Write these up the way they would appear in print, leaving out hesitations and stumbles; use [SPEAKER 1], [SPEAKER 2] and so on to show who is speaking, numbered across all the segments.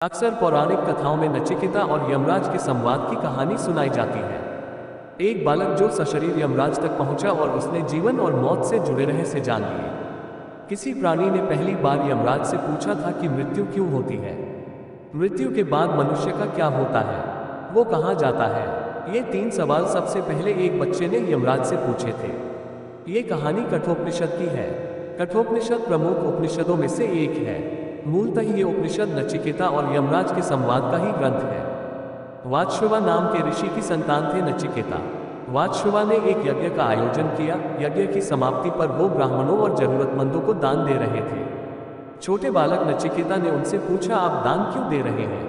[SPEAKER 1] अक्सर पौराणिक कथाओं में नचिकेता और यमराज के संवाद की कहानी सुनाई जाती है। एक बालक जो सशरीर यमराज तक पहुंचा और उसने जीवन और मौत से जुड़े रहस्य जान लिए। किसी प्राणी ने पहली बार यमराज से पूछा था कि मृत्यु क्यों होती है, मृत्यु के बाद मनुष्य का क्या होता है, वो कहाँ जाता है। ये 3 सवाल सबसे पहले एक बच्चे ने यमराज से पूछे थे। ये कहानी कठोपनिषद की है। कठोपनिषद प्रमुख उपनिषदों में से एक है। मूलतः ये उपनिषद नचिकेता और यमराज के संवाद का ही ग्रंथ है। वातशुवा नाम के ऋषि की संतान थे नचिकेता। वातशुवा ने एक यज्ञ का आयोजन किया। यज्ञ की समाप्ति पर वो ब्राह्मणों और जरूरतमंदों को दान दे रहे थे। छोटे बालक नचिकेता ने उनसे पूछा, आप दान क्यों दे रहे हैं?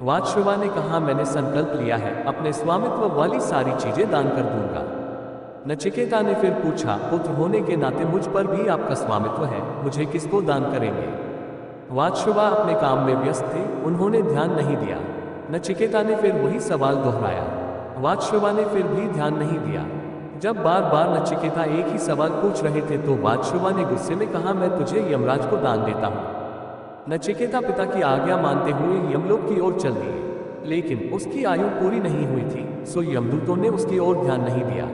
[SPEAKER 1] वातशुवा ने कहा, मैंने संकल्प लिया है, अपने स्वामित्व वाली सारी चीजें दान कर दूंगा। नचिकेता ने फिर पूछा, पुत्र होने के नाते मुझ पर भी आपका स्वामित्व है, मुझे किसको दान करेंगे? वातशुवा अपने काम में व्यस्त थे, उन्होंने ध्यान नहीं दिया। नचिकेता ने फिर वही सवाल दोहराया। वातशुवा ने फिर भी ध्यान नहीं दिया। जब बार बार नचिकेता एक ही सवाल पूछ रहे थे तो वातशुवा ने गुस्से में कहा, मैं तुझे यमराज को दान देता हूँ। नचिकेता पिता की आज्ञा मानते हुए यमलोक की ओर चल दिए, लेकिन उसकी आयु पूरी नहीं हुई थी, सो यमदूतों ने उसकी ओर ध्यान नहीं दिया।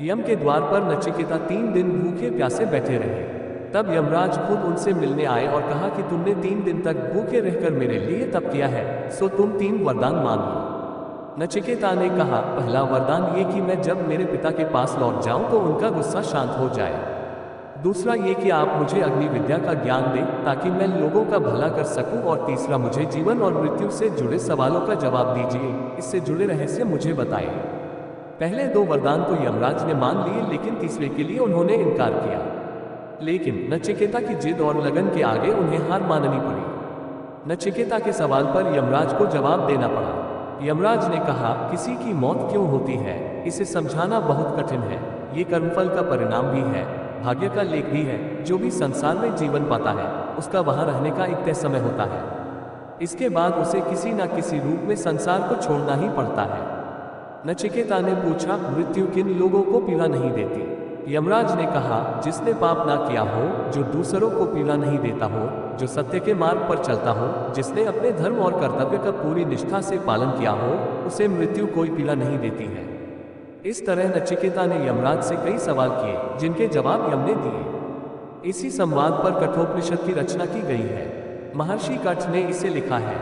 [SPEAKER 1] यम के द्वार पर नचिकेता 3 दिन भूखे प्यासे बैठे रहे। तब यमराज खुद उनसे मिलने आए और कहा कि तुमने 3 दिन तक भूखे रहकर मेरे लिए तप किया है, सो तुम 3 वरदान मांग लो। नचिकेता ने कहा, पहला वरदान ये कि मैं जब मेरे पिता के पास लौट जाऊं तो उनका गुस्सा शांत हो जाए। दूसरा ये कि आप मुझे अग्नि विद्या का ज्ञान दें ताकि मैं लोगों का भला कर सकूं। और तीसरा, मुझे जीवन और मृत्यु से जुड़े सवालों का जवाब दीजिए, इससे जुड़े रहस्य मुझे बताएं। पहले 2 वरदान तो यमराज ने मान लिए, लेकिन तीसरे के लिए उन्होंने इनकार किया। लेकिन नचिकेता की जिद और लगन के आगे उन्हें हार माननी पड़ी। नचिकेता के सवाल पर यमराज को जवाब देना पड़ा। यमराज ने कहा, किसी की मौत क्यों होती है, इसे समझाना बहुत कठिन है। ये कर्मफल का परिणाम भी है, भाग्य का लेख भी है। जो भी संसार में जीवन पाता है, उसका वहां रहने का एक तय समय होता है। इसके बाद उसे किसी न किसी रूप में संसार को छोड़ना ही पड़ता है। नचिकेता ने पूछा, मृत्यु किन लोगों को पीड़ा नहीं देती? यमराज ने कहा, जिसने पाप ना किया हो, जो दूसरों को पीड़ा नहीं देता हो, जो सत्य के मार्ग पर चलता हो, जिसने अपने धर्म और कर्तव्य का पूरी निष्ठा से पालन किया हो, उसे मृत्यु कोई पीड़ा नहीं देती है। इस तरह नचिकेता ने यमराज से कई सवाल किए, जिनके जवाब यम ने दिए। इसी संवाद पर कठोपनिषद की रचना की गई है। महर्षि कठ ने इसे लिखा है।